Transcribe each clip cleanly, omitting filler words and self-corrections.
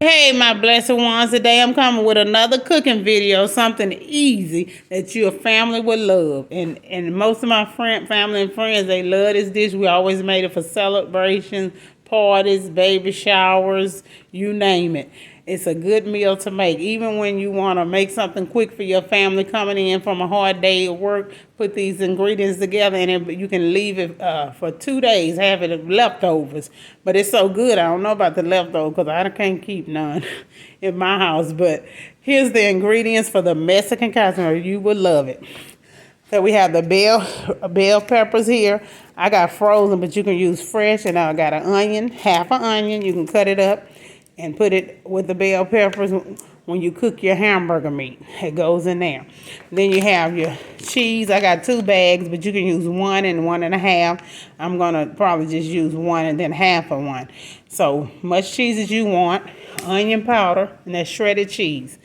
Hey, my blessed ones, today I'm coming with another cooking video, something easy that your family would love. And most of my family and friends, they love this dish. We always made it for celebrations, parties, baby showers, you name it. It's a good meal to make. Even when you want to make something quick for your family coming in from a hard day of work, put these ingredients together and you can leave it for 2 days, have it leftovers. But it's so good, I don't know about the leftovers because I can't keep none in my house. But here's the ingredients for the Mexican casserole. You would love it. So we have the bell peppers here. I got frozen, but you can use fresh. And I got an onion, half an onion. You can cut it up and put it with the bell peppers when you cook your hamburger meat. It goes in there. Then you have your cheese. I got 2 bags, but you can use 1 and 1.5. I'm going to probably just use 1 and then half of 1. So much cheese as you want. Onion powder, and that's shredded cheese.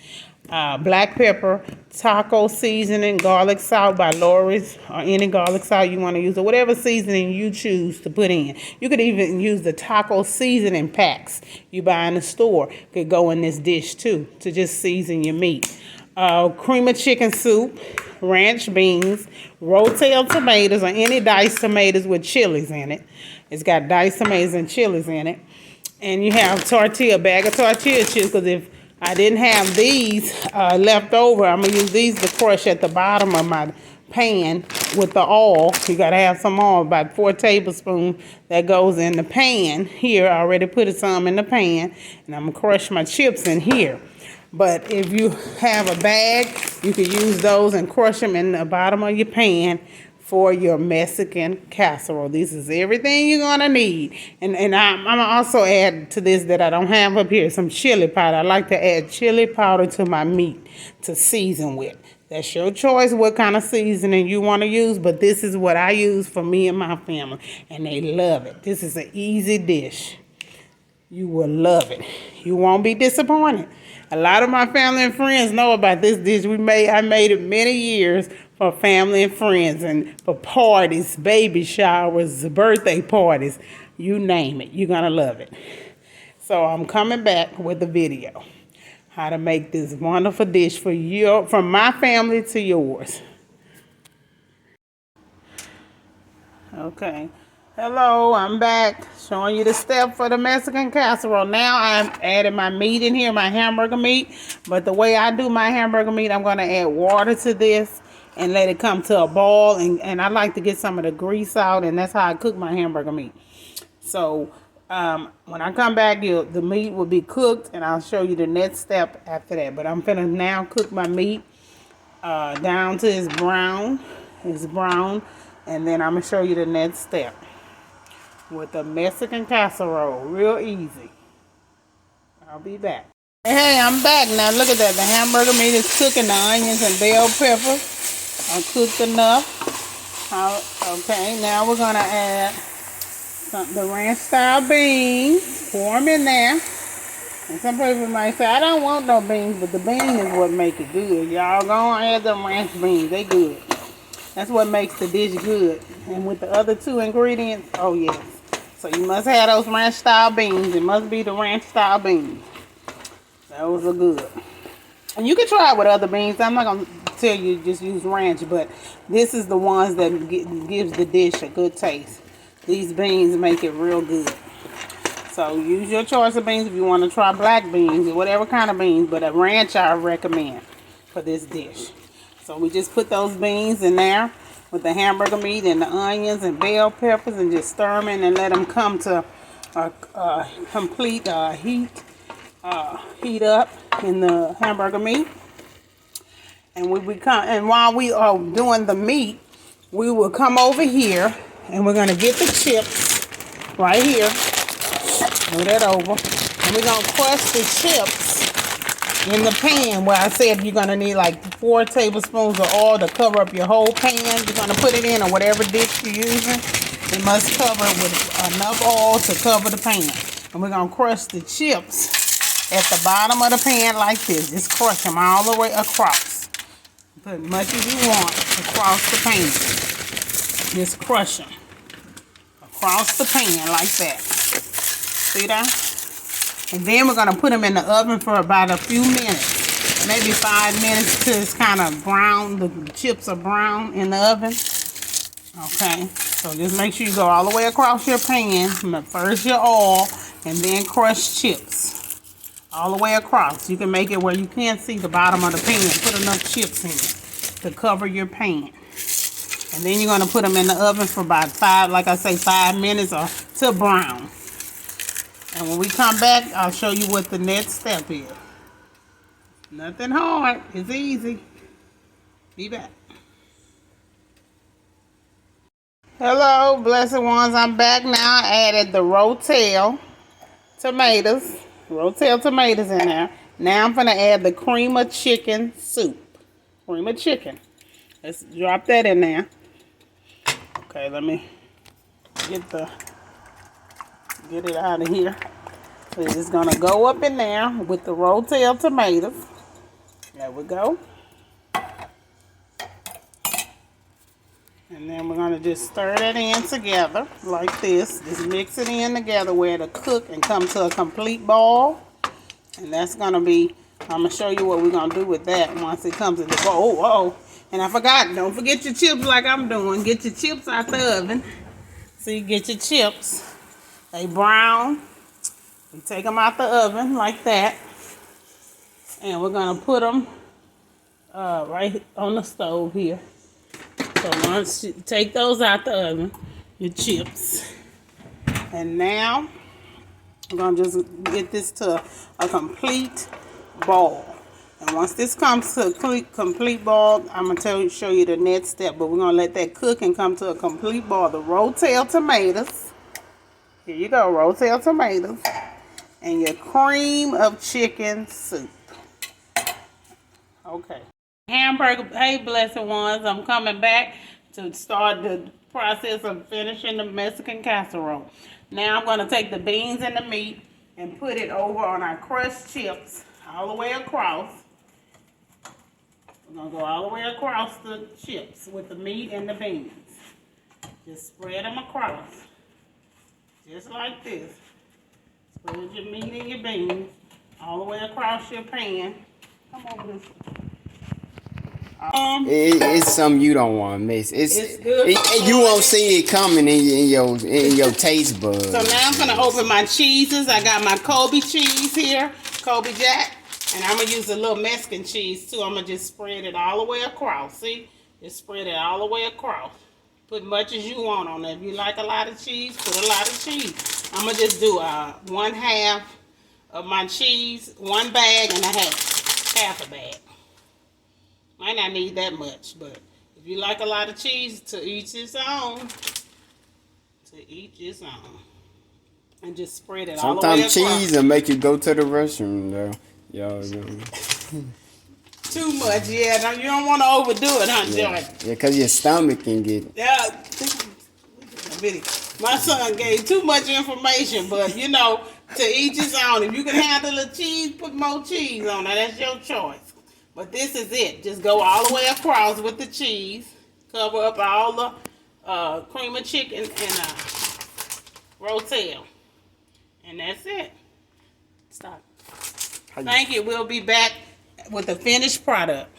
Black pepper, taco seasoning, garlic salt by Lori's, or any garlic salt you want to use, or whatever seasoning you choose to put in. You could even use the taco seasoning packs you buy in the store. Could go in this dish too, to just season your meat. Cream of chicken soup, ranch beans, rotel tomatoes, or any diced tomatoes with chilies in it. It's got diced tomatoes and chilies in it. And you have bag of tortilla chips, because if I didn't have these left over, I'm going to use these to crush at the bottom of my pan with the oil. You got to have some oil, about 4 tablespoons that goes in the pan. Here, I already put some in the pan, and I'm going to crush my chips in here. But if you have a bag, you can use those and crush them in the bottom of your pan for your Mexican casserole. This is everything you're going to need. And I'm going to also add to this that I don't have up here, some chili powder. I like to add chili powder to my meat to season with. That's your choice what kind of seasoning you want to use, but this is what I use for me and my family, and they love it. This is an easy dish. You will love it. You won't be disappointed. A lot of my family and friends know about this dish. I made it many years for family and friends and for parties, baby showers, birthday parties, you name it. You're going to love it. So I'm coming back with a video. How to make this wonderful dish from my family to yours. Okay. Hello, I'm back showing you the step for the Mexican casserole. Now I'm adding my meat in here, my hamburger meat. But the way I do my hamburger meat, I'm going to add water to this and let it come to a boil. And I like to get some of the grease out, and that's how I cook my hamburger meat. So when I come back, the meat will be cooked, and I'll show you the next step after that. But I'm going to now cook my meat down to it's brown. And then I'm going to show you the next step with the Mexican casserole. Real easy. I'll be back. Hey, I'm back. Now look at that. The hamburger meat is cooking. The onions and bell pepper are cooked enough. Okay, now we're going to add the ranch style beans. Pour them in there. And some people might say, I don't want no beans, but the beans is what make it good. Y'all go and add them ranch beans. They good. That's what makes the dish good. And with the other 2 ingredients, oh yes. So you must have those ranch style beans. It must be the ranch style beans. Those are good. And you can try it with other beans. I'm not going to tell you just use ranch, but this is the ones that gives the dish a good taste. These beans make it real good. So use your choice of beans if you want to try black beans or whatever kind of beans, but a ranch I recommend for this dish. So we just put those beans in there with the hamburger meat and the onions and bell peppers and just stir them in and let them come to a complete heat up in the hamburger meat. And while we are doing the meat, we will come over here and we're going to get the chips right here. Move that over. And we're going to crush the chips in the pan where I said you're going to need like 4 tablespoons of oil to cover up your whole pan. You're going to put it in or whatever dish you're using. It must cover it with enough oil to cover the pan. And we're going to crush the chips at the bottom of the pan like this. Just crush them all the way across. Put as much as you want across the pan. Just crush them across the pan like that. See that? And then we're going to put them in the oven for about a few minutes. Maybe 5 minutes till it's kind of brown. The chips are brown in the oven. Okay. So just make sure you go all the way across your pan. First your oil and then crushed chips. All the way across. You can make it where you can't see the bottom of the pan. Put enough chips in it to cover your pan. And then you're going to put them in the oven for about 5 minutes or till brown. And when we come back, I'll show you what the next step is. Nothing hard. It's easy. Be back. Hello, blessed ones. I'm back now. I added the Rotel tomatoes. Rotel tomatoes in there. Now I'm going to add the cream of chicken soup. Cream of chicken. Let's drop that in there. Okay, let me get it out of here. So it's going to go up in there with the Rotel tomatoes. There we go. And then we're going to just stir that in together like this. Just mix it in together where it'll cook and come to a complete ball. And that's going to be, I'm going to show you what we're going to do with that once it comes in the bowl. Oh, and I forgot, don't forget your chips like I'm doing. Get your chips out the oven. See, get your chips. They brown. We take them out the oven like that. And we're going to put them right on the stove here. So once you take those out the oven, your chips. And now, I'm going to just get this to a complete ball. And once this comes to a complete ball, I'm going to show you the next step. But we're going to let that cook and come to a complete ball. The Rotel tomatoes. Here you go, Rotel tomatoes. And your cream of chicken soup. Okay. Hamburger, hey blessed ones, I'm coming back to start the process of finishing the Mexican casserole. Now I'm going to take the beans and the meat and put it over on our crushed chips all the way across. We're going to go all the way across the chips with the meat and the beans. Just spread them across. Just like this. Spread your meat and your beans all the way across your pan. Come over this way. It's something you don't want to miss. It's good. You won't see it coming in your taste buds. So now I'm gonna open my cheeses. I got my Kobe cheese here, Kobe Jack, and I'm gonna use a little Mexican cheese too. I'm gonna just spread it all the way across. See, just spread it all the way across. Put much as you want on it. If you like a lot of cheese, put a lot of cheese. I'm gonna just do 1/2 of my cheese, 1 bag and a half a bag. Might not need that much, but if you like a lot of cheese, to each his own. To each his own. And just spread it all the way across. Sometimes cheese will make you go to the restroom, though. Yo. Too much, yeah. No, you don't want to overdo it, huh, Joy? Yeah, because your stomach can get... Yeah. My son gave too much information, but, you know, to each his own. If you can handle the cheese, put more cheese on it. That's your choice. But this is it. Just go all the way across with the cheese. Cover up all the cream of chicken and Rotel. And that's it. Stop. Thank you. We'll be back with the finished product.